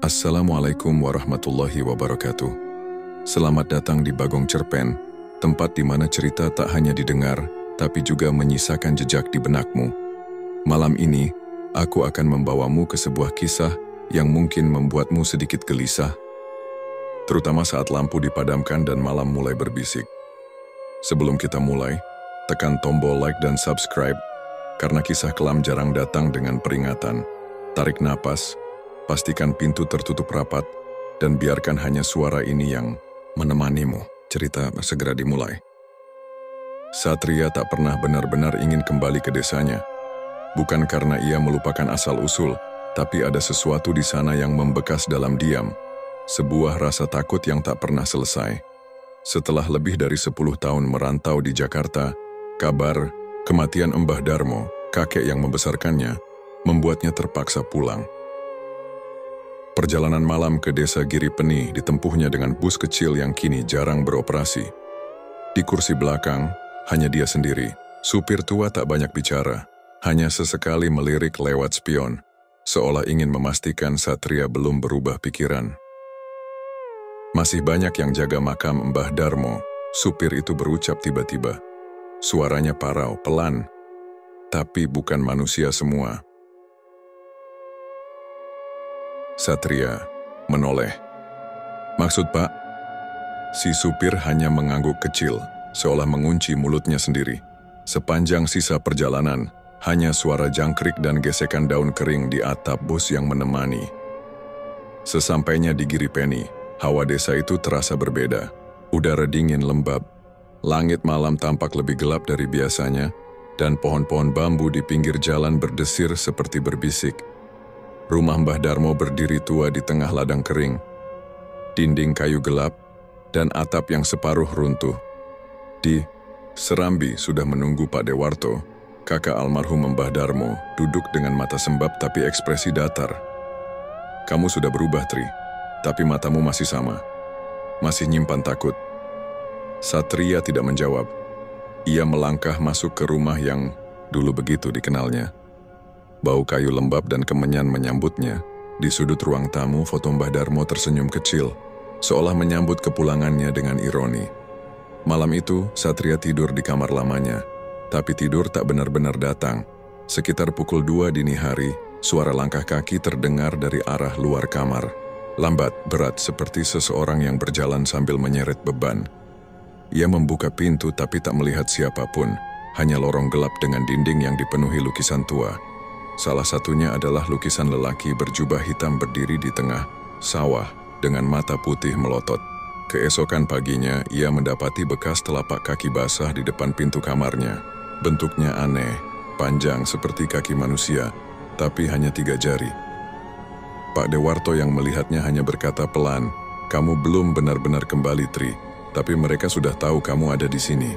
Assalamualaikum warahmatullahi wabarakatuh. Selamat datang di Bagong Cerpen, tempat di mana cerita tak hanya didengar, tapi juga menyisakan jejak di benakmu. Malam ini, aku akan membawamu ke sebuah kisah yang mungkin membuatmu sedikit gelisah, terutama saat lampu dipadamkan dan malam mulai berbisik. Sebelum kita mulai, tekan tombol like dan subscribe, karena kisah kelam jarang datang dengan peringatan. Tarik napas, pastikan pintu tertutup rapat, dan biarkan hanya suara ini yang menemanimu. Cerita segera dimulai. Satria tak pernah benar-benar ingin kembali ke desanya. Bukan karena ia melupakan asal-usul, tapi ada sesuatu di sana yang membekas dalam diam. Sebuah rasa takut yang tak pernah selesai. Setelah lebih dari 10 tahun merantau di Jakarta, kabar kematian Mbah Darmo, kakek yang membesarkannya, membuatnya terpaksa pulang. Perjalanan malam ke desa Giripeni ditempuhnya dengan bus kecil yang kini jarang beroperasi. Di kursi belakang, hanya dia sendiri. Supir tua tak banyak bicara, hanya sesekali melirik lewat spion, seolah ingin memastikan Satria belum berubah pikiran. Masih banyak yang jaga makam Mbah Darmo, supir itu berucap tiba-tiba. Suaranya parau, pelan, tapi bukan manusia semua. Satria menoleh. Maksud Pak? Si supir hanya mengangguk kecil, seolah mengunci mulutnya sendiri. Sepanjang sisa perjalanan, hanya suara jangkrik dan gesekan daun kering di atap bus yang menemani. Sesampainya di Giripeni, hawa desa itu terasa berbeda. Udara dingin lembab, langit malam tampak lebih gelap dari biasanya, dan pohon-pohon bambu di pinggir jalan berdesir seperti berbisik. Rumah Mbah Darmo berdiri tua di tengah ladang kering, dinding kayu gelap, dan atap yang separuh runtuh. Di Serambi sudah menunggu Pak Dewarto, kakak almarhum Mbah Darmo, duduk dengan mata sembab tapi ekspresi datar. Kamu sudah berubah, Tri, tapi matamu masih sama. Masih nyimpan takut. Satria tidak menjawab. Ia melangkah masuk ke rumah yang dulu begitu dikenalnya. Bau kayu lembab dan kemenyan menyambutnya. Di sudut ruang tamu, foto Mbah Darmo tersenyum kecil, seolah menyambut kepulangannya dengan ironi. Malam itu, Satria tidur di kamar lamanya, tapi tidur tak benar-benar datang. Sekitar pukul 2 dini hari, suara langkah kaki terdengar dari arah luar kamar. Lambat, berat, seperti seseorang yang berjalan sambil menyeret beban. Ia membuka pintu tapi tak melihat siapapun, hanya lorong gelap dengan dinding yang dipenuhi lukisan tua. Salah satunya adalah lukisan lelaki berjubah hitam berdiri di tengah sawah dengan mata putih melotot. Keesokan paginya, ia mendapati bekas telapak kaki basah di depan pintu kamarnya. Bentuknya aneh, panjang seperti kaki manusia, tapi hanya 3 jari. Pak Dewarto yang melihatnya hanya berkata pelan, "Kamu belum benar-benar kembali, Tri, tapi mereka sudah tahu kamu ada di sini."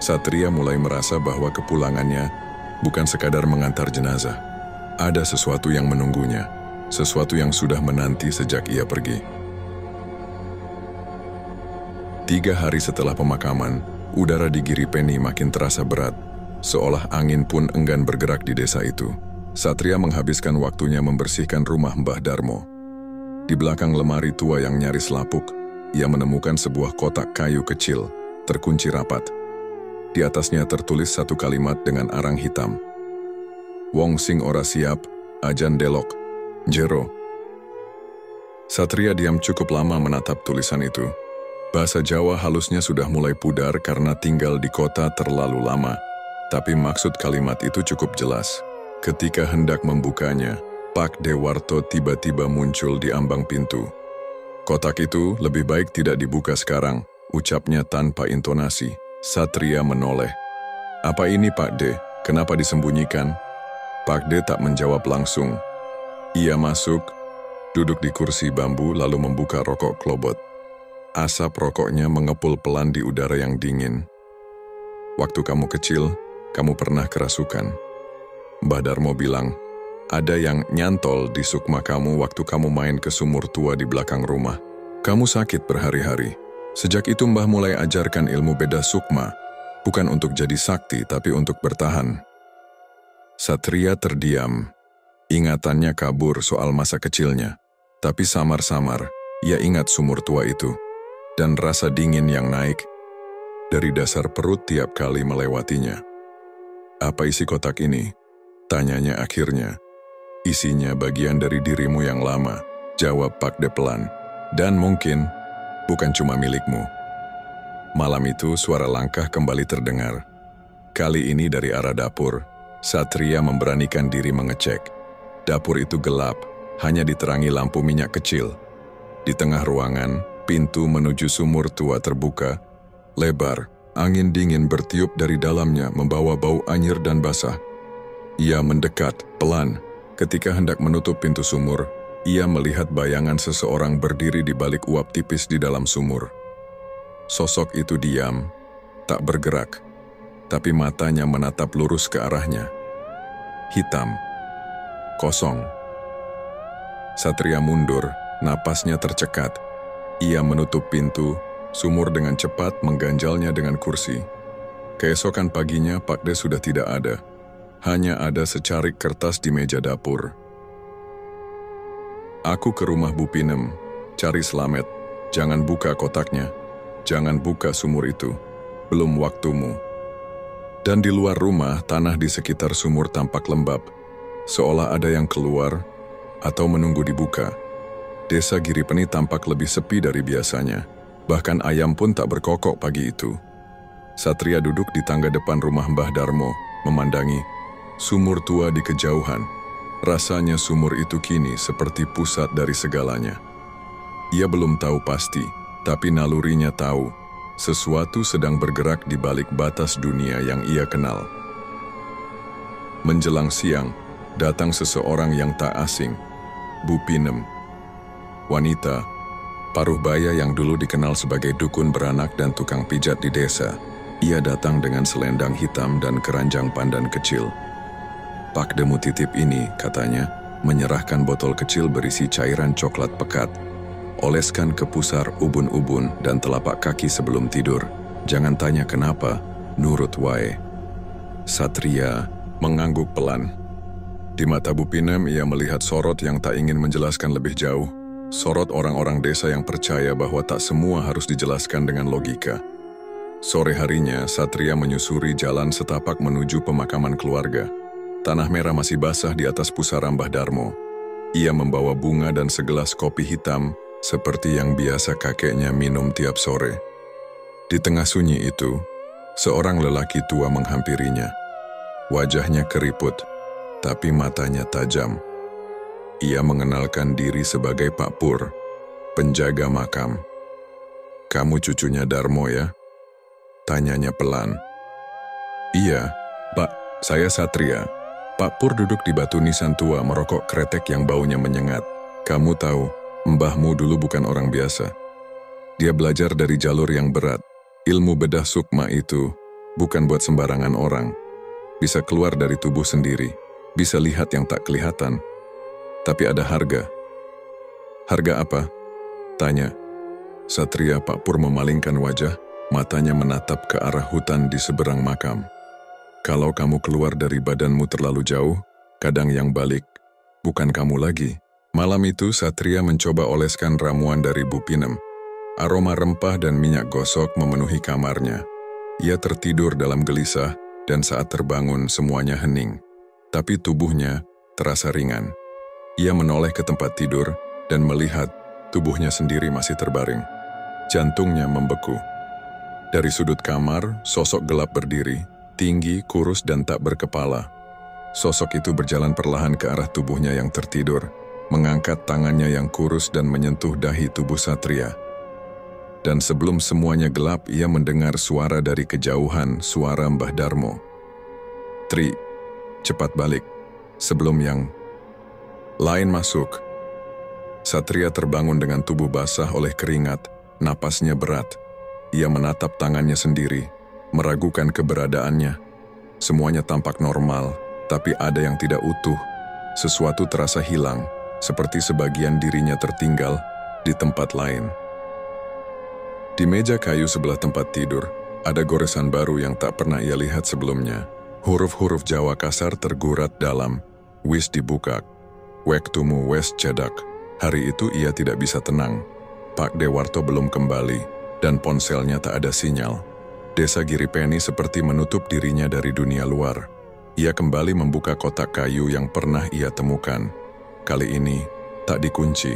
Satria mulai merasa bahwa kepulangannya bukan sekadar mengantar jenazah. Ada sesuatu yang menunggunya, sesuatu yang sudah menanti sejak ia pergi. 3 hari setelah pemakaman, udara di Giripeni makin terasa berat, seolah angin pun enggan bergerak di desa itu. Satria menghabiskan waktunya membersihkan rumah Mbah Darmo. Di belakang lemari tua yang nyaris lapuk, ia menemukan sebuah kotak kayu kecil, terkunci rapat. Di atasnya tertulis satu kalimat dengan arang hitam. "Wong sing ora siap, ajan delok, jero." Satria diam cukup lama menatap tulisan itu. Bahasa Jawa halusnya sudah mulai pudar karena tinggal di kota terlalu lama. Tapi maksud kalimat itu cukup jelas. Ketika hendak membukanya, Pak Dewarto tiba-tiba muncul di ambang pintu. "Kotak itu lebih baik tidak dibuka sekarang," ucapnya tanpa intonasi. Satria menoleh. "Apa ini, Pak D? Kenapa disembunyikan?" Pak D tak menjawab langsung. Ia masuk, duduk di kursi bambu lalu membuka rokok klobot. Asap rokoknya mengepul pelan di udara yang dingin. "Waktu kamu kecil, kamu pernah kerasukan. Mbah Darmo bilang, ada yang nyantol di sukma kamu waktu kamu main ke sumur tua di belakang rumah. Kamu sakit berhari-hari. Sejak itu Mbah mulai ajarkan ilmu beda sukma, bukan untuk jadi sakti tapi untuk bertahan." Satria terdiam. Ingatannya kabur soal masa kecilnya. Tapi samar-samar, ia ingat sumur tua itu, dan rasa dingin yang naik dari dasar perut tiap kali melewatinya. "Apa isi kotak ini?" tanyanya akhirnya. "Isinya bagian dari dirimu yang lama," jawab Pak De pelan. "Dan mungkin bukan cuma milikmu." Malam itu suara langkah kembali terdengar. Kali ini dari arah dapur. Satria memberanikan diri mengecek. Dapur itu gelap, hanya diterangi lampu minyak kecil. Di tengah ruangan, pintu menuju sumur tua terbuka, lebar. Angin dingin bertiup dari dalamnya membawa bau anyir dan basah. Ia mendekat, pelan. Ketika hendak menutup pintu sumur, ia melihat bayangan seseorang berdiri di balik uap tipis di dalam sumur. Sosok itu diam, tak bergerak, tapi matanya menatap lurus ke arahnya. Hitam, kosong. Satria mundur, napasnya tercekat. Ia menutup pintu, sumur dengan cepat mengganjalnya dengan kursi. Keesokan paginya Pak De sudah tidak ada. Hanya ada secarik kertas di meja dapur. "Aku ke rumah Bu Pinem, cari Slamet. Jangan buka kotaknya. Jangan buka sumur itu. Belum waktumu." Dan di luar rumah, tanah di sekitar sumur tampak lembab, seolah ada yang keluar atau menunggu dibuka. Desa Giripeni tampak lebih sepi dari biasanya. Bahkan ayam pun tak berkokok pagi itu. Satria duduk di tangga depan rumah Mbah Darmo, memandangi sumur tua di kejauhan. Rasanya sumur itu kini seperti pusat dari segalanya. Ia belum tahu pasti, tapi nalurinya tahu. Sesuatu sedang bergerak di balik batas dunia yang ia kenal. Menjelang siang, datang seseorang yang tak asing, Bu Pinem. Wanita, paruh baya yang dulu dikenal sebagai dukun beranak dan tukang pijat di desa. Ia datang dengan selendang hitam dan keranjang pandan kecil. "Pak Demu titip ini," katanya, menyerahkan botol kecil berisi cairan coklat pekat. "Oleskan ke pusar ubun-ubun dan telapak kaki sebelum tidur. Jangan tanya kenapa, nurut wae." Satria mengangguk pelan. Di mata Bu Pinem ia melihat sorot yang tak ingin menjelaskan lebih jauh. Sorot orang-orang desa yang percaya bahwa tak semua harus dijelaskan dengan logika. Sore harinya, Satria menyusuri jalan setapak menuju pemakaman keluarga. Tanah merah masih basah di atas pusara Mbah Darmo. Ia membawa bunga dan segelas kopi hitam, seperti yang biasa kakeknya minum tiap sore. Di tengah sunyi itu, seorang lelaki tua menghampirinya. Wajahnya keriput, tapi matanya tajam. Ia mengenalkan diri sebagai Pak Pur, penjaga makam. "Kamu cucunya Darmo ya?" tanyanya pelan. "Iya, Pak, saya Satria." Pak Pur duduk di batu nisan tua merokok kretek yang baunya menyengat. "Kamu tahu, mbahmu dulu bukan orang biasa. Dia belajar dari jalur yang berat. Ilmu bedah sukma itu bukan buat sembarangan orang. Bisa keluar dari tubuh sendiri, bisa lihat yang tak kelihatan. Tapi ada harga." "Harga apa?" tanya. Satria. Pak Pur memalingkan wajah, matanya menatap ke arah hutan di seberang makam. "Kalau kamu keluar dari badanmu terlalu jauh, kadang yang balik bukan kamu lagi." Malam itu Satria mencoba oleskan ramuan dari Bu Pinem. Aroma rempah dan minyak gosok memenuhi kamarnya. Ia tertidur dalam gelisah dan saat terbangun semuanya hening. Tapi tubuhnya terasa ringan. Ia menoleh ke tempat tidur dan melihat tubuhnya sendiri masih terbaring. Jantungnya membeku. Dari sudut kamar, sosok gelap berdiri, tinggi, kurus dan tak berkepala. Sosok itu berjalan perlahan ke arah tubuhnya yang tertidur, mengangkat tangannya yang kurus dan menyentuh dahi tubuh Satria. Dan sebelum semuanya gelap, ia mendengar suara dari kejauhan, suara Mbah Darmo. "Tri, cepat balik, sebelum yang lain masuk." Satria terbangun dengan tubuh basah oleh keringat, napasnya berat. Ia menatap tangannya sendiri, meragukan keberadaannya. Semuanya tampak normal, tapi ada yang tidak utuh. Sesuatu terasa hilang, seperti sebagian dirinya tertinggal di tempat lain. Di meja kayu sebelah tempat tidur, ada goresan baru yang tak pernah ia lihat sebelumnya. Huruf-huruf Jawa kasar tergurat dalam, "Wis dibukak, wektumu wes cedak." Hari itu ia tidak bisa tenang. Pak Dewarto belum kembali, dan ponselnya tak ada sinyal. Desa Giripeni seperti menutup dirinya dari dunia luar. Ia kembali membuka kotak kayu yang pernah ia temukan. Kali ini, tak dikunci.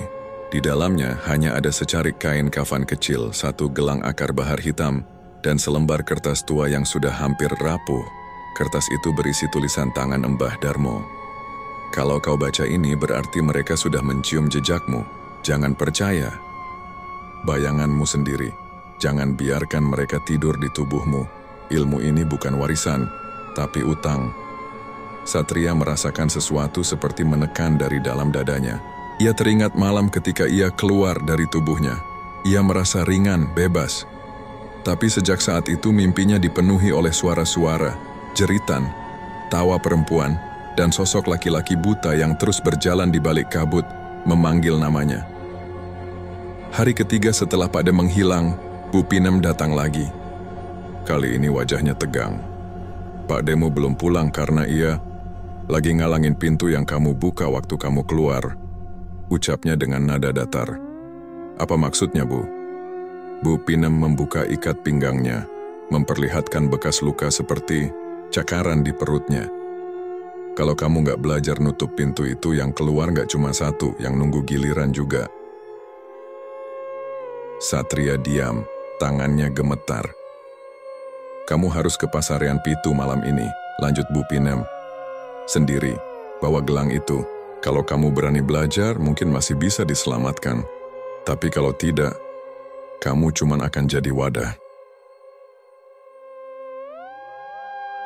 Di dalamnya hanya ada secarik kain kafan kecil, satu gelang akar bahar hitam, dan selembar kertas tua yang sudah hampir rapuh. Kertas itu berisi tulisan tangan Mbah Darmo. Kalau kau baca ini berarti mereka sudah mencium jejakmu. Jangan percaya. Bayanganmu sendiri. Jangan biarkan mereka tidur di tubuhmu. Ilmu ini bukan warisan, tapi utang. Satria merasakan sesuatu seperti menekan dari dalam dadanya. Ia teringat malam ketika ia keluar dari tubuhnya. Ia merasa ringan, bebas. Tapi sejak saat itu mimpinya dipenuhi oleh suara-suara, jeritan, tawa perempuan, dan sosok laki-laki buta yang terus berjalan di balik kabut, memanggil namanya. Hari ketiga setelah Pak De menghilang, Bu Pinem datang lagi. Kali ini wajahnya tegang. Pak Demu belum pulang karena ia lagi ngalangin pintu yang kamu buka waktu kamu keluar. Ucapnya dengan nada datar. Apa maksudnya, Bu? Bu Pinem membuka ikat pinggangnya, memperlihatkan bekas luka seperti cakaran di perutnya. Kalau kamu nggak belajar nutup pintu itu, yang keluar nggak cuma satu, yang nunggu giliran juga. Satria diam, tangannya gemetar. Kamu harus ke Pasarean Pitu malam ini, lanjut Bu Pinem. Sendiri, bawa gelang itu. Kalau kamu berani belajar, mungkin masih bisa diselamatkan. Tapi kalau tidak, kamu cuma akan jadi wadah.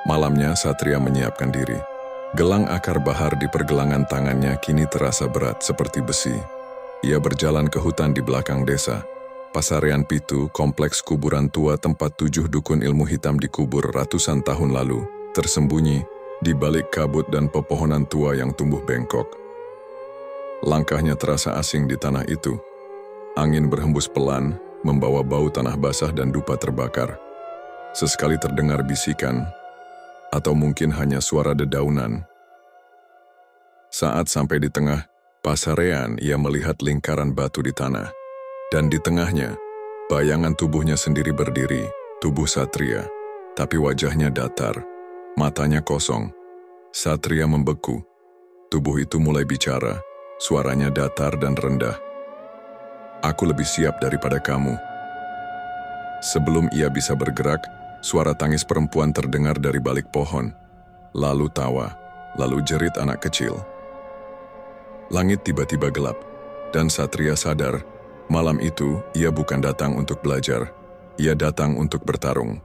Malamnya, Satria menyiapkan diri. Gelang akar bahar di pergelangan tangannya kini terasa berat seperti besi. Ia berjalan ke hutan di belakang desa. Pasarean Pitu, kompleks kuburan tua tempat 7 dukun ilmu hitam dikubur ratusan tahun lalu, tersembunyi di balik kabut dan pepohonan tua yang tumbuh bengkok. Langkahnya terasa asing di tanah itu. Angin berhembus pelan, membawa bau tanah basah dan dupa terbakar. Sesekali terdengar bisikan, atau mungkin hanya suara dedaunan. Saat sampai di tengah Pasarean, ia melihat lingkaran batu di tanah. Dan di tengahnya, bayangan tubuhnya sendiri berdiri, tubuh Satria. Tapi wajahnya datar, matanya kosong. Satria membeku. Tubuh itu mulai bicara, suaranya datar dan rendah. Aku lebih siap daripada kamu. Sebelum ia bisa bergerak, suara tangis perempuan terdengar dari balik pohon. Lalu tawa, lalu jerit anak kecil. Langit tiba-tiba gelap, dan Satria sadar, malam itu ia bukan datang untuk belajar, ia datang untuk bertarung.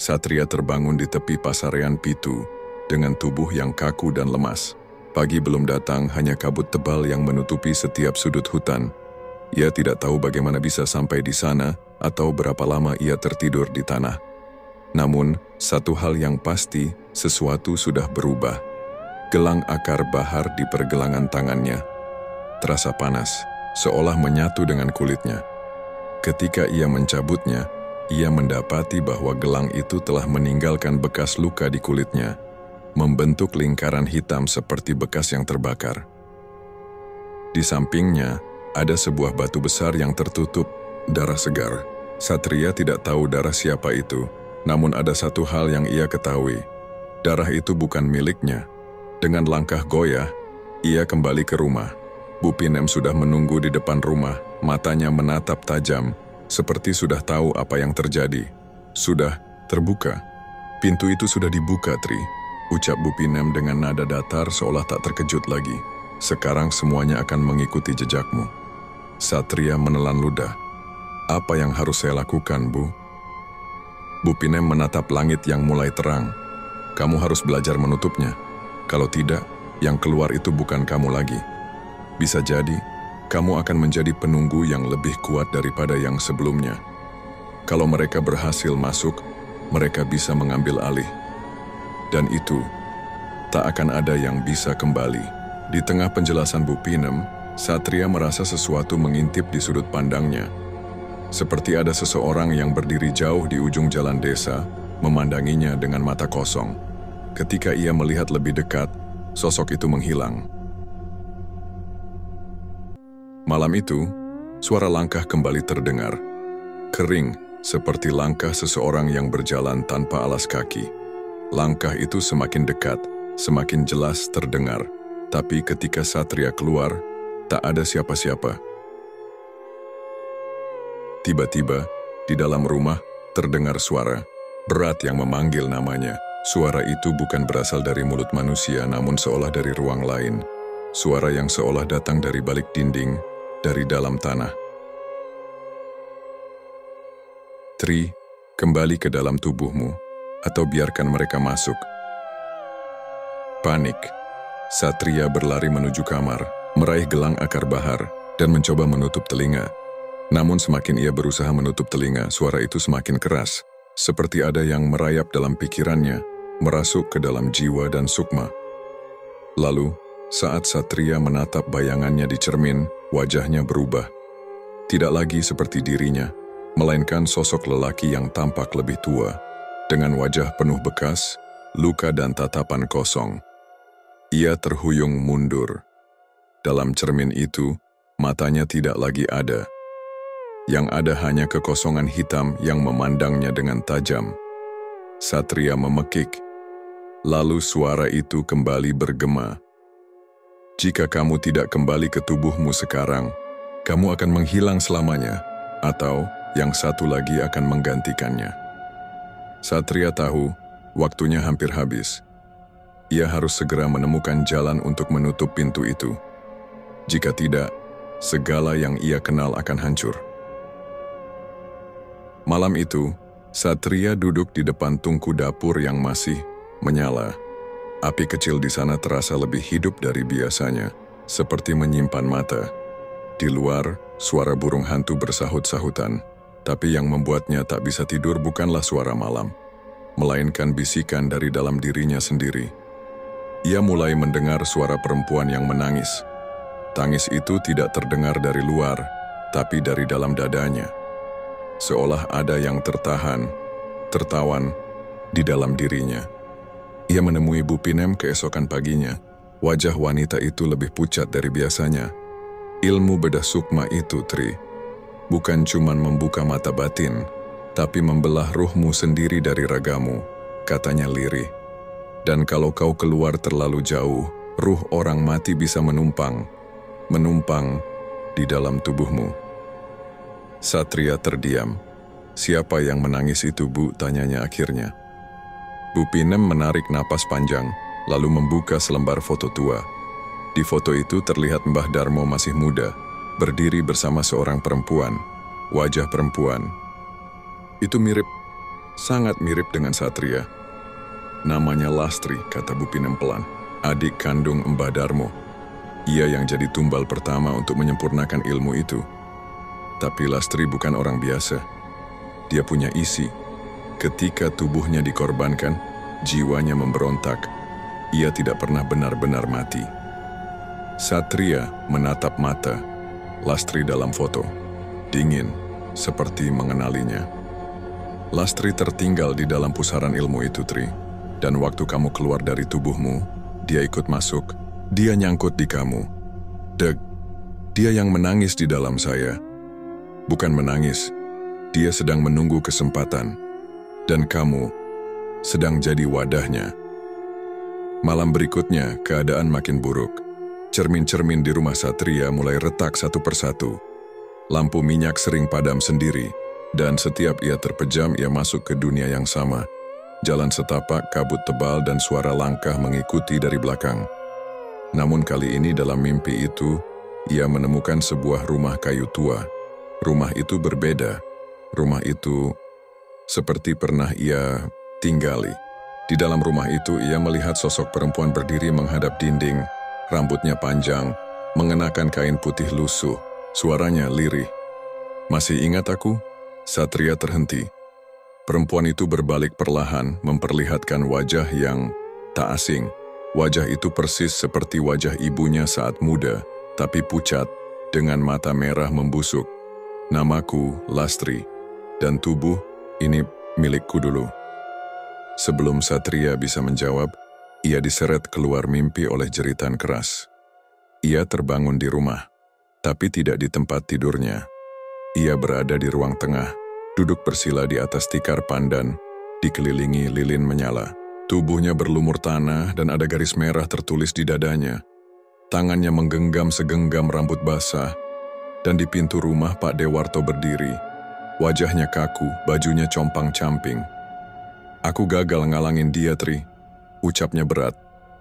Satria terbangun di tepi Pasarean Pitu, dengan tubuh yang kaku dan lemas. Pagi belum datang, hanya kabut tebal yang menutupi setiap sudut hutan. Ia tidak tahu bagaimana bisa sampai di sana, atau berapa lama ia tertidur di tanah. Namun, satu hal yang pasti, sesuatu sudah berubah. Gelang akar bahar di pergelangan tangannya terasa panas, seolah menyatu dengan kulitnya. Ketika ia mencabutnya, ia mendapati bahwa gelang itu telah meninggalkan bekas luka di kulitnya, membentuk lingkaran hitam seperti bekas yang terbakar. Di sampingnya, ada sebuah batu besar yang tertutup, darah segar. Satria tidak tahu darah siapa itu, namun ada satu hal yang ia ketahui. Darah itu bukan miliknya. Dengan langkah goyah, ia kembali ke rumah. Bu Pinem sudah menunggu di depan rumah, matanya menatap tajam, seperti sudah tahu apa yang terjadi. Sudah terbuka. Pintu itu sudah dibuka, Tri, ucap Bu Pinem dengan nada datar seolah tak terkejut lagi. Sekarang semuanya akan mengikuti jejakmu. Satria menelan ludah. Apa yang harus saya lakukan, Bu? Bu Pinem menatap langit yang mulai terang. Kamu harus belajar menutupnya. Kalau tidak, yang keluar itu bukan kamu lagi. Bisa jadi, kamu akan menjadi penunggu yang lebih kuat daripada yang sebelumnya. Kalau mereka berhasil masuk, mereka bisa mengambil alih. Dan itu, tak akan ada yang bisa kembali. Di tengah penjelasan Bu Pinem, Satria merasa sesuatu mengintip di sudut pandangnya. Seperti ada seseorang yang berdiri jauh di ujung jalan desa, memandanginya dengan mata kosong. Ketika ia melihat lebih dekat, sosok itu menghilang. Malam itu, suara langkah kembali terdengar. Kering, seperti langkah seseorang yang berjalan tanpa alas kaki. Langkah itu semakin dekat, semakin jelas terdengar. Tapi ketika Satria keluar, tak ada siapa-siapa. Tiba-tiba, di dalam rumah, terdengar suara berat yang memanggil namanya. Suara itu bukan berasal dari mulut manusia, namun seolah dari ruang lain. Suara yang seolah datang dari balik dinding, dari dalam tanah. Tri, kembali ke dalam tubuhmu, atau biarkan mereka masuk. Panik. Satria berlari menuju kamar, meraih gelang akar bahar, dan mencoba menutup telinga. Namun semakin ia berusaha menutup telinga, suara itu semakin keras. Seperti ada yang merayap dalam pikirannya, merasuk ke dalam jiwa dan sukma. Lalu, saat Satria menatap bayangannya di cermin, wajahnya berubah. Tidak lagi seperti dirinya, melainkan sosok lelaki yang tampak lebih tua, dengan wajah penuh bekas, luka dan tatapan kosong. Ia terhuyung mundur. Dalam cermin itu, matanya tidak lagi ada. Yang ada hanya kekosongan hitam yang memandangnya dengan tajam. Satria memekik, lalu suara itu kembali bergema. Jika kamu tidak kembali ke tubuhmu sekarang, kamu akan menghilang selamanya, atau yang satu lagi akan menggantikannya. Satria tahu, waktunya hampir habis. Ia harus segera menemukan jalan untuk menutup pintu itu. Jika tidak, segala yang ia kenal akan hancur. Malam itu, Satria duduk di depan tungku dapur yang masih menyala. Api kecil di sana terasa lebih hidup dari biasanya, seperti menyimpan mata. Di luar, suara burung hantu bersahut-sahutan, tapi yang membuatnya tak bisa tidur bukanlah suara malam, melainkan bisikan dari dalam dirinya sendiri. Ia mulai mendengar suara perempuan yang menangis. Tangis itu tidak terdengar dari luar, tapi dari dalam dadanya. Seolah ada yang tertahan, tertawan di dalam dirinya. Ia menemui Bu Pinem keesokan paginya. Wajah wanita itu lebih pucat dari biasanya. Ilmu bedah sukma itu, Tri, bukan cuman membuka mata batin, tapi membelah ruhmu sendiri dari ragamu, katanya lirih. Dan kalau kau keluar terlalu jauh, ruh orang mati bisa menumpang di dalam tubuhmu. Satria terdiam. Siapa yang menangis itu, Bu? Tanyanya akhirnya. Bu Pinem menarik napas panjang, lalu membuka selembar foto tua. Di foto itu terlihat Mbah Darmo masih muda, berdiri bersama seorang perempuan, wajah perempuan. Itu mirip, sangat mirip dengan Satria. Namanya Lastri, kata Bu Pinem pelan, adik kandung Mbah Darmo. Ia yang jadi tumbal pertama untuk menyempurnakan ilmu itu. Tapi Lastri bukan orang biasa. Dia punya isi. Ketika tubuhnya dikorbankan, jiwanya memberontak. Ia tidak pernah benar-benar mati. Satria menatap mata Lastri dalam foto. Dingin, seperti mengenalinya. Lastri tertinggal di dalam pusaran ilmu itu, Tri. Dan waktu kamu keluar dari tubuhmu, dia ikut masuk. Dia nyangkut di kamu. Deg, dia yang menangis di dalam saya. Bukan menangis, dia sedang menunggu kesempatan. Dan kamu sedang jadi wadahnya. Malam berikutnya, keadaan makin buruk. Cermin-cermin di rumah Satria mulai retak satu persatu. Lampu minyak sering padam sendiri, dan setiap ia terpejam, ia masuk ke dunia yang sama. Jalan setapak, kabut tebal, dan suara langkah mengikuti dari belakang. Namun kali ini dalam mimpi itu, ia menemukan sebuah rumah kayu tua. Rumah itu berbeda. Rumah itu seperti pernah ia tinggali. Di dalam rumah itu ia melihat sosok perempuan berdiri menghadap dinding, rambutnya panjang, mengenakan kain putih lusuh, suaranya lirih. Masih ingat aku? Satria terhenti. Perempuan itu berbalik perlahan, memperlihatkan wajah yang tak asing. Wajah itu persis seperti wajah ibunya saat muda, tapi pucat, dengan mata merah membusuk. Namaku Lastri, dan tubuh ini milikku dulu. Sebelum Satria bisa menjawab, ia diseret keluar mimpi oleh jeritan keras. Ia terbangun di rumah. tapi tidak di tempat tidurnya. Ia berada di ruang tengah, duduk bersila di atas tikar pandan, dikelilingi lilin menyala. Tubuhnya berlumur tanah dan ada garis merah tertulis di dadanya. Tangannya menggenggam segenggam rambut basah, dan di pintu rumah Pak Dewarto berdiri. Wajahnya kaku, bajunya compang-camping. "Aku gagal ngalangin dia, Tri," ucapnya berat.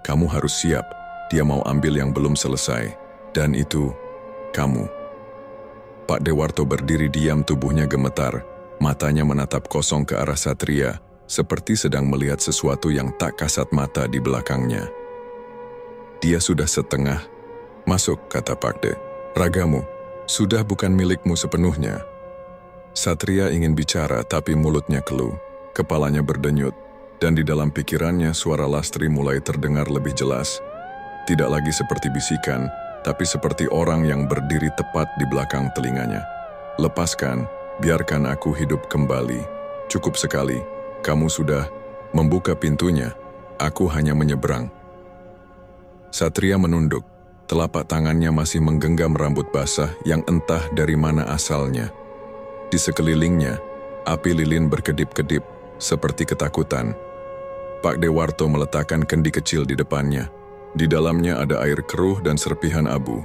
"Kamu harus siap, dia mau ambil yang belum selesai. Dan itu, kamu." Pak Dewarto berdiri diam, tubuhnya gemetar. Matanya menatap kosong ke arah Satria, seperti sedang melihat sesuatu yang tak kasat mata di belakangnya. "Dia sudah setengah. Masuk," kata Pak De. "Ragamu sudah bukan milikmu sepenuhnya." Satria ingin bicara, tapi mulutnya keluh. Kepalanya berdenyut, dan di dalam pikirannya suara Lastri mulai terdengar lebih jelas. Tidak lagi seperti bisikan, tapi seperti orang yang berdiri tepat di belakang telinganya. "Lepaskan, biarkan aku hidup kembali. Cukup sekali, kamu sudah membuka pintunya. Aku hanya menyeberang." Satria menunduk, telapak tangannya masih menggenggam rambut basah yang entah dari mana asalnya. Di sekelilingnya, api lilin berkedip-kedip, seperti ketakutan. Pak Dewarto meletakkan kendi kecil di depannya. Di dalamnya ada air keruh dan serpihan abu.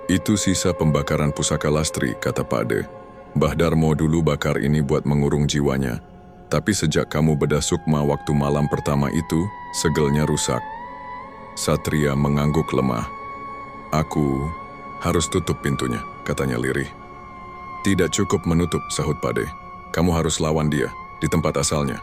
"Itu sisa pembakaran pusaka Lastri," kata Pak De. "Mbah Darmo dulu bakar ini buat mengurung jiwanya. Tapi sejak kamu bedah sukma waktu malam pertama itu, segelnya rusak." Satria mengangguk lemah. "Aku harus tutup pintunya," katanya lirih. "Tidak cukup menutup," sahut Pak De. "Kamu harus lawan dia, di tempat asalnya."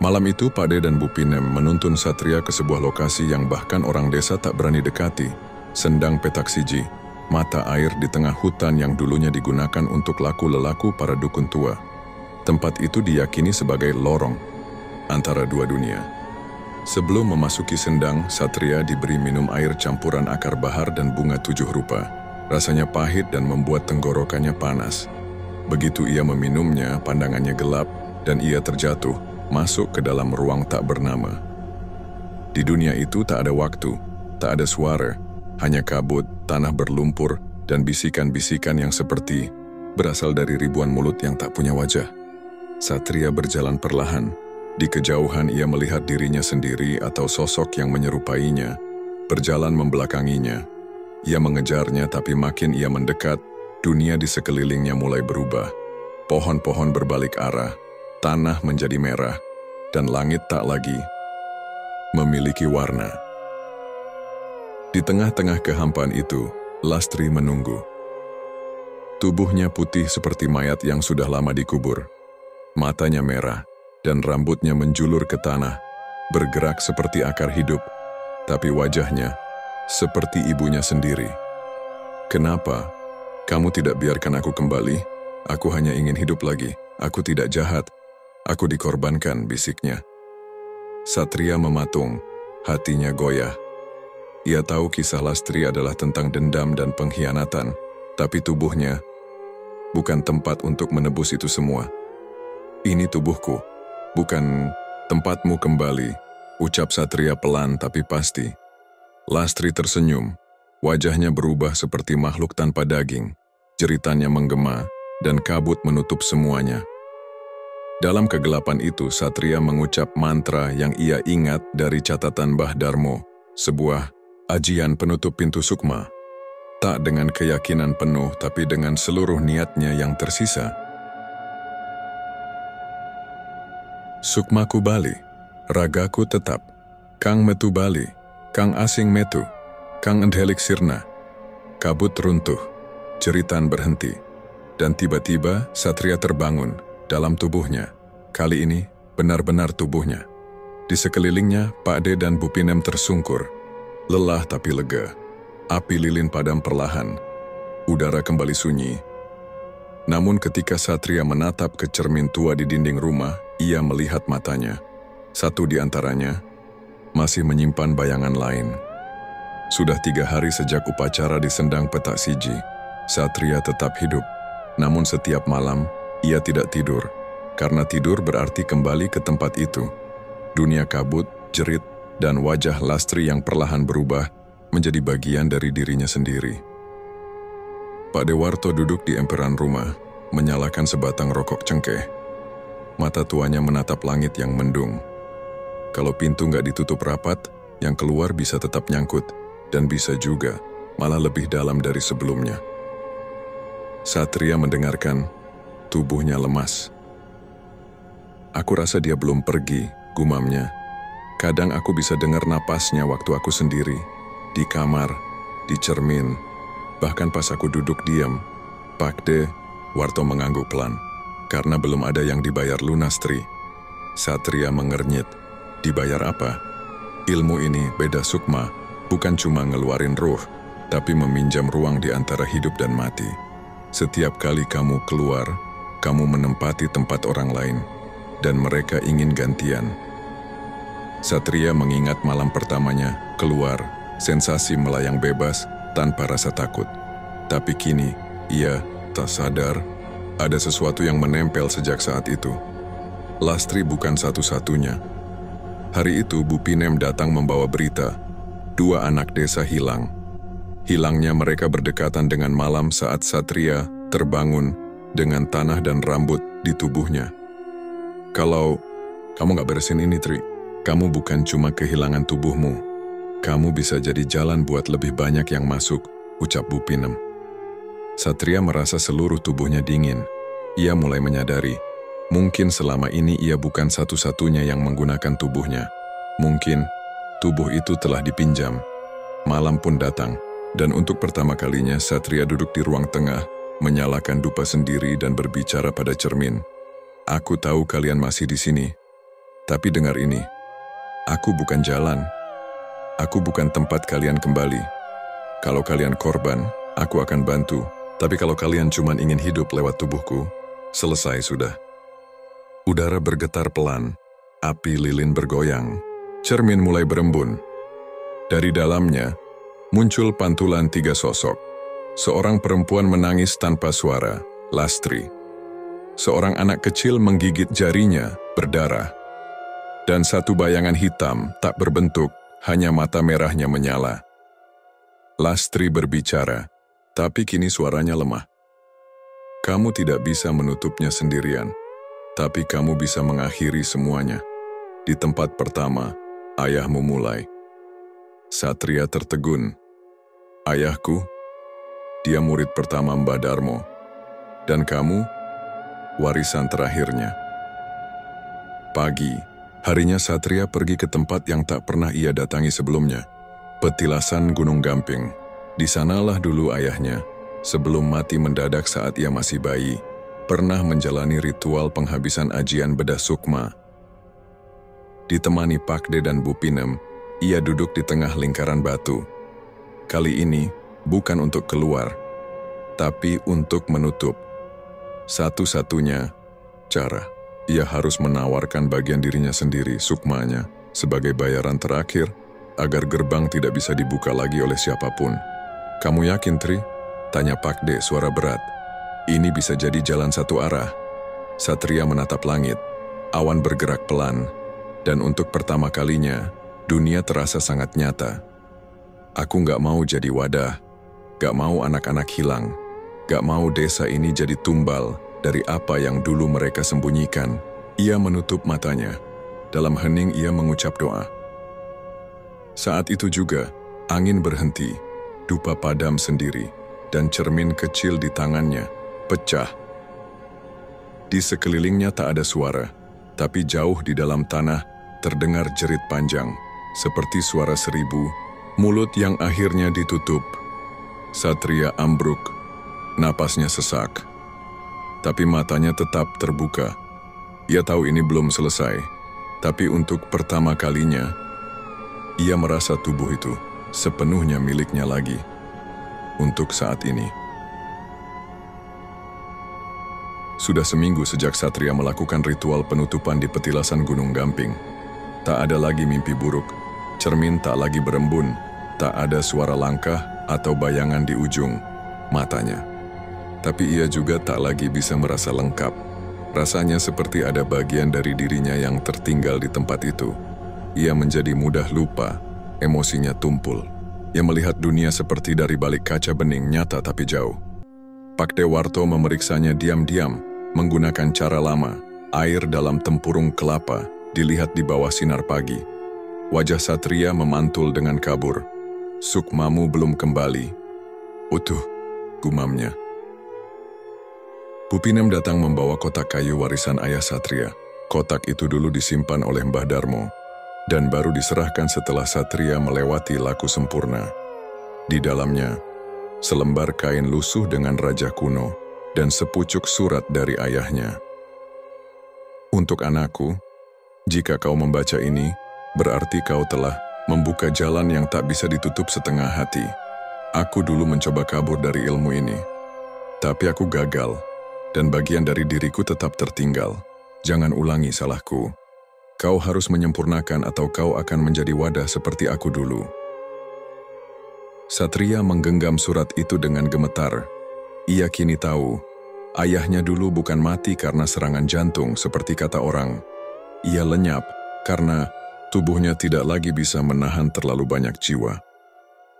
Malam itu Pak De dan Bu Pinem menuntun Satria ke sebuah lokasi yang bahkan orang desa tak berani dekati. Sendang petak siji, mata air di tengah hutan yang dulunya digunakan untuk laku-lelaku para dukun tua. Tempat itu diyakini sebagai lorong antara dua dunia. Sebelum memasuki sendang, Satria diberi minum air campuran akar bahar dan bunga 7 rupa. Rasanya pahit dan membuat tenggorokannya panas. Begitu ia meminumnya, pandangannya gelap dan ia terjatuh, masuk ke dalam ruang tak bernama. Di dunia itu tak ada waktu, tak ada suara, hanya kabut, tanah berlumpur, dan bisikan-bisikan yang seperti berasal dari ribuan mulut yang tak punya wajah. Satria berjalan perlahan. Di kejauhan ia melihat dirinya sendiri atau sosok yang menyerupainya, berjalan membelakanginya. Ia mengejarnya, tapi makin ia mendekat, dunia di sekelilingnya mulai berubah. Pohon-pohon berbalik arah, tanah menjadi merah, dan langit tak lagi memiliki warna. Di tengah-tengah kehampaan itu, Lastri menunggu. Tubuhnya putih seperti mayat yang sudah lama dikubur. Matanya merah, dan rambutnya menjulur ke tanah, bergerak seperti akar hidup, tapi wajahnya seperti ibunya sendiri. "Kenapa? Kamu tidak biarkan aku kembali? Aku hanya ingin hidup lagi. Aku tidak jahat. Aku dikorbankan," bisiknya. Satria mematung, hatinya goyah. Ia tahu kisah Lastri adalah tentang dendam dan pengkhianatan, tapi tubuhnya bukan tempat untuk menebus itu semua. "Ini tubuhku, bukan tempatmu kembali," ucap Satria pelan tapi pasti. Lastri tersenyum, wajahnya berubah seperti makhluk tanpa daging, jeritannya menggema, dan kabut menutup semuanya. Dalam kegelapan itu, Satria mengucap mantra yang ia ingat dari catatan Mbah Darmo, sebuah ajian penutup pintu sukma. Tak dengan keyakinan penuh, tapi dengan seluruh niatnya yang tersisa. "Sukmaku bali, ragaku tetap. Kang metu bali, kang asing metu, kang endhelik sirna." Kabut runtuh, jeritan berhenti, dan tiba-tiba Satria terbangun dalam tubuhnya. Kali ini benar-benar tubuhnya. Di sekelilingnya, Pak De dan Bu Pinem tersungkur. Lelah tapi lega. Api lilin padam perlahan. Udara kembali sunyi. Namun ketika Satria menatap ke cermin tua di dinding rumah, ia melihat matanya. Satu di antaranya masih menyimpan bayangan lain. Sudah 3 hari sejak upacara di Sendang Petak Siji, Satria tetap hidup. Namun setiap malam, ia tidak tidur. Karena tidur berarti kembali ke tempat itu. Dunia kabut, jerit, dan wajah Lastri yang perlahan berubah menjadi bagian dari dirinya sendiri. Pak Dewarto duduk di emperan rumah, menyalakan sebatang rokok cengkeh. Mata tuanya menatap langit yang mendung. Kalau pintu nggak ditutup rapat, yang keluar bisa tetap nyangkut, dan bisa juga malah lebih dalam dari sebelumnya. Satria mendengarkan, tubuhnya lemas. Aku rasa dia belum pergi, gumamnya. Kadang aku bisa dengar napasnya waktu aku sendiri, di kamar, di cermin, bahkan pas aku duduk diam. Pak De, Warto mengangguk pelan. Karena belum ada yang dibayar lunas, Tri. Satria mengernyit. Dibayar apa? Ilmu ini beda sukma, bukan cuma ngeluarin ruh, tapi meminjam ruang di antara hidup dan mati. Setiap kali kamu keluar, kamu menempati tempat orang lain, dan mereka ingin gantian. Satria mengingat malam pertamanya, keluar, sensasi melayang bebas, tanpa rasa takut. Tapi kini, ia tak sadar, ada sesuatu yang menempel sejak saat itu. Lastri bukan satu-satunya. Hari itu Bu Pinem datang membawa berita, 2 anak desa hilang. Hilangnya mereka berdekatan dengan malam saat Satria terbangun dengan tanah dan rambut di tubuhnya. Kalau kamu gak beresin ini, Tri, kamu bukan cuma kehilangan tubuhmu. Kamu bisa jadi jalan buat lebih banyak yang masuk, ucap Bu Pinem. Satria merasa seluruh tubuhnya dingin. Ia mulai menyadari, mungkin selama ini ia bukan satu-satunya yang menggunakan tubuhnya. Mungkin tubuh itu telah dipinjam. Malam pun datang. Dan untuk pertama kalinya Satria duduk di ruang tengah, menyalakan dupa sendiri dan berbicara pada cermin. Aku tahu kalian masih di sini, tapi dengar ini. Aku bukan jalan. Aku bukan tempat kalian kembali. Kalau kalian korban, aku akan bantu. Tapi kalau kalian cuma ingin hidup lewat tubuhku, selesai sudah. Udara bergetar pelan, api lilin bergoyang, cermin mulai berembun. Dari dalamnya, muncul pantulan 3 sosok. Seorang perempuan menangis tanpa suara, Lastri. Seorang anak kecil menggigit jarinya, berdarah. Dan satu bayangan hitam, tak berbentuk, hanya mata merahnya menyala. Lastri berbicara, tapi kini suaranya lemah. Kamu tidak bisa menutupnya sendirian, tapi kamu bisa mengakhiri semuanya. Di tempat pertama, ayahmu mulai. Satria tertegun. Ayahku, dia murid pertama Mbah Darmo. Dan kamu, warisan terakhirnya. Pagi, harinya Satria pergi ke tempat yang tak pernah ia datangi sebelumnya. Petilasan Gunung Gamping. Di sanalah dulu ayahnya, sebelum mati mendadak saat ia masih bayi, pernah menjalani ritual penghabisan ajian bedah sukma. Ditemani Pak De dan Bu Pinem, ia duduk di tengah lingkaran batu. Kali ini, bukan untuk keluar, tapi untuk menutup. Satu-satunya cara, ia harus menawarkan bagian dirinya sendiri, sukmanya, sebagai bayaran terakhir, agar gerbang tidak bisa dibuka lagi oleh siapapun. Kamu yakin, Tri? Tanya Pak De, suara berat. Ini bisa jadi jalan satu arah. Satria menatap langit. Awan bergerak pelan. Dan untuk pertama kalinya, dunia terasa sangat nyata. Aku gak mau jadi wadah. Gak mau anak-anak hilang. Gak mau desa ini jadi tumbal dari apa yang dulu mereka sembunyikan. Ia menutup matanya. Dalam hening ia mengucap doa. Saat itu juga, angin berhenti. Dupa padam sendiri, dan cermin kecil di tangannya pecah. Di sekelilingnya tak ada suara, tapi jauh di dalam tanah terdengar jerit panjang, seperti suara 1000, mulut yang akhirnya ditutup. Satria ambruk, napasnya sesak, tapi matanya tetap terbuka. Ia tahu ini belum selesai, tapi untuk pertama kalinya, ia merasa tubuh itu sepenuhnya miliknya lagi, untuk saat ini. Sudah seminggu sejak Satria melakukan ritual penutupan di petilasan Gunung Gamping. Tak ada lagi mimpi buruk, cermin tak lagi berembun, tak ada suara langkah atau bayangan di ujung matanya. Tapi ia juga tak lagi bisa merasa lengkap. Rasanya seperti ada bagian dari dirinya yang tertinggal di tempat itu. Ia menjadi mudah lupa, emosinya tumpul. Ia melihat dunia seperti dari balik kaca bening, nyata tapi jauh. Pakdewarto memeriksanya diam-diam menggunakan cara lama. Air dalam tempurung kelapa dilihat di bawah sinar pagi. Wajah Satria memantul dengan kabur. Sukmamu belum kembali. Utuh, gumamnya. Bupinem datang membawa kotak kayu warisan ayah Satria. Kotak itu dulu disimpan oleh Mbah Darmo dan baru diserahkan setelah Satria melewati laku sempurna. Di dalamnya, selembar kain lusuh dengan raja kuno dan sepucuk surat dari ayahnya. Untuk anakku, jika kau membaca ini, berarti kau telah membuka jalan yang tak bisa ditutup setengah hati. Aku dulu mencoba kabur dari ilmu ini, tapi aku gagal, dan bagian dari diriku tetap tertinggal. Jangan ulangi salahku. Kau harus menyempurnakan atau kau akan menjadi wadah seperti aku dulu. Satria menggenggam surat itu dengan gemetar. Ia kini tahu, ayahnya dulu bukan mati karena serangan jantung seperti kata orang. Ia lenyap karena tubuhnya tidak lagi bisa menahan terlalu banyak jiwa.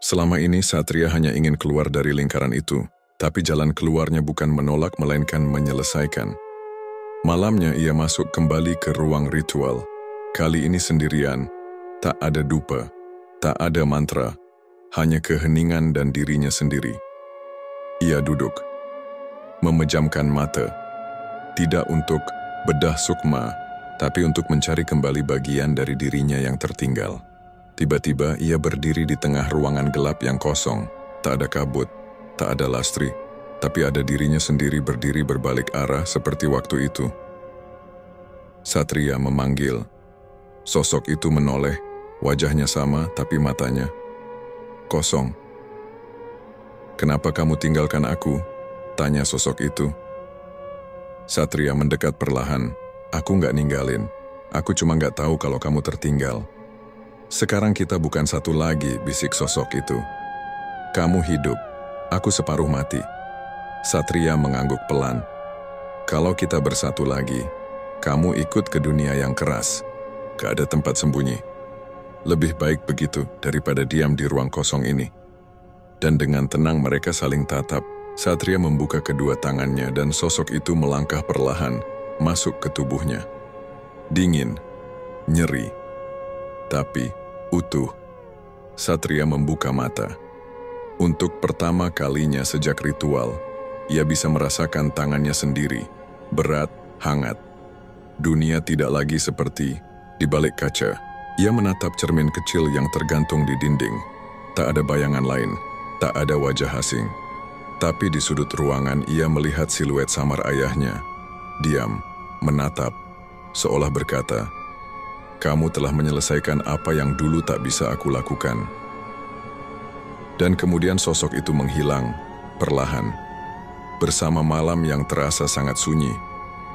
Selama ini Satria hanya ingin keluar dari lingkaran itu, tapi jalan keluarnya bukan menolak melainkan menyelesaikan. Malamnya ia masuk kembali ke ruang ritual. Kali ini sendirian, tak ada dupa, tak ada mantra, hanya keheningan dan dirinya sendiri. Ia duduk, memejamkan mata, tidak untuk bedah sukma, tapi untuk mencari kembali bagian dari dirinya yang tertinggal. Tiba-tiba ia berdiri di tengah ruangan gelap yang kosong, tak ada kabut, tak ada lastri, tapi ada dirinya sendiri berdiri berbalik arah seperti waktu itu. Satria memanggil. Sosok itu menoleh, wajahnya sama tapi matanya kosong. "Kenapa kamu tinggalkan aku?" tanya sosok itu. Satria mendekat perlahan. "Aku nggak ninggalin. Aku cuma nggak tahu kalau kamu tertinggal." "Sekarang kita bukan satu lagi," bisik sosok itu. "Kamu hidup, aku separuh mati." Satria mengangguk pelan. "Kalau kita bersatu lagi, kamu ikut ke dunia yang keras. Gak ada tempat sembunyi. Lebih baik begitu daripada diam di ruang kosong ini." Dan dengan tenang mereka saling tatap. Satria membuka kedua tangannya dan sosok itu melangkah perlahan masuk ke tubuhnya. Dingin, nyeri, tapi utuh. Satria membuka mata. Untuk pertama kalinya sejak ritual, ia bisa merasakan tangannya sendiri, berat, hangat. Dunia tidak lagi seperti di balik kaca. Ia menatap cermin kecil yang tergantung di dinding. Tak ada bayangan lain, tak ada wajah asing. Tapi di sudut ruangan ia melihat siluet samar ayahnya. Diam, menatap, seolah berkata, "Kamu telah menyelesaikan apa yang dulu tak bisa aku lakukan." Dan kemudian sosok itu menghilang, perlahan, bersama malam yang terasa sangat sunyi,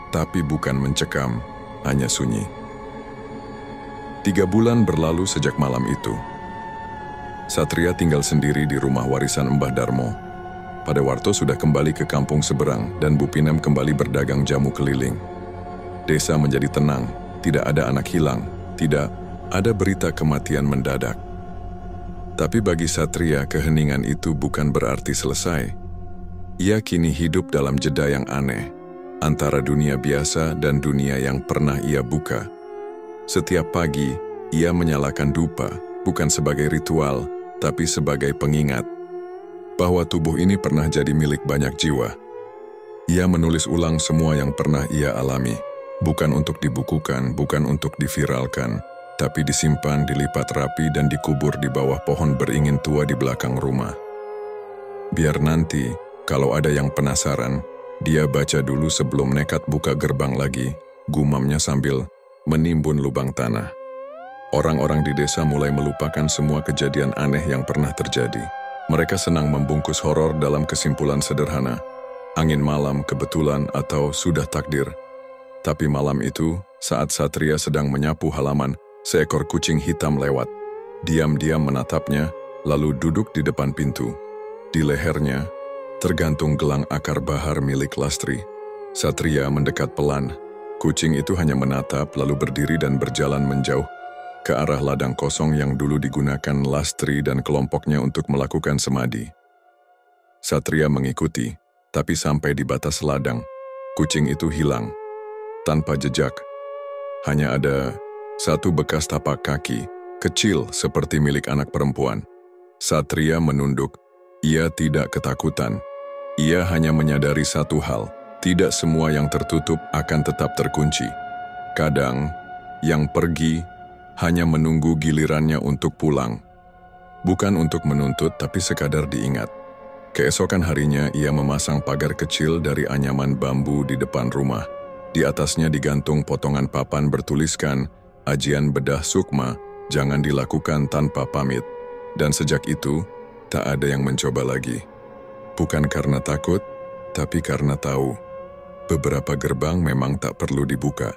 tapi bukan mencekam, hanya sunyi. 3 bulan berlalu sejak malam itu. Satria tinggal sendiri di rumah warisan Mbah Darmo. Padewarto sudah kembali ke kampung seberang dan Bupinem kembali berdagang jamu keliling. Desa menjadi tenang, tidak ada anak hilang, tidak ada berita kematian mendadak. Tapi bagi Satria keheningan itu bukan berarti selesai. Ia kini hidup dalam jeda yang aneh, antara dunia biasa dan dunia yang pernah ia buka. Setiap pagi, ia menyalakan dupa, bukan sebagai ritual, tapi sebagai pengingat bahwa tubuh ini pernah jadi milik banyak jiwa. Ia menulis ulang semua yang pernah ia alami, bukan untuk dibukukan, bukan untuk diviralkan, tapi disimpan, dilipat rapi, dan dikubur di bawah pohon beringin tua di belakang rumah. Biar nanti, kalau ada yang penasaran, dia baca dulu sebelum nekat buka gerbang lagi, gumamnya sambil menimbun lubang tanah. Orang-orang di desa mulai melupakan semua kejadian aneh yang pernah terjadi. Mereka senang membungkus horor dalam kesimpulan sederhana. Angin malam, kebetulan, atau sudah takdir. Tapi malam itu, saat Satria sedang menyapu halaman, seekor kucing hitam lewat. Diam-diam menatapnya, lalu duduk di depan pintu. Di lehernya, tergantung gelang akar bahar milik Lastri. Satria mendekat pelan. Kucing itu hanya menatap, lalu berdiri dan berjalan menjauh ke arah ladang kosong yang dulu digunakan Lastri dan kelompoknya untuk melakukan semadi. Satria mengikuti, Tapi sampai di batas ladang, kucing itu hilang, tanpa jejak. Hanya ada satu bekas tapak kaki, kecil seperti milik anak perempuan. Satria menunduk. Ia tidak ketakutan. Ia hanya menyadari satu hal, tidak semua yang tertutup akan tetap terkunci. Kadang, yang pergi hanya menunggu gilirannya untuk pulang. Bukan untuk menuntut, tapi sekadar diingat. Keesokan harinya, ia memasang pagar kecil dari anyaman bambu di depan rumah. Di atasnya digantung potongan papan bertuliskan, "Ajian bedah Sukma, jangan dilakukan tanpa pamit." Dan sejak itu, tak ada yang mencoba lagi. Bukan karena takut, tapi karena tahu. Beberapa gerbang memang tak perlu dibuka.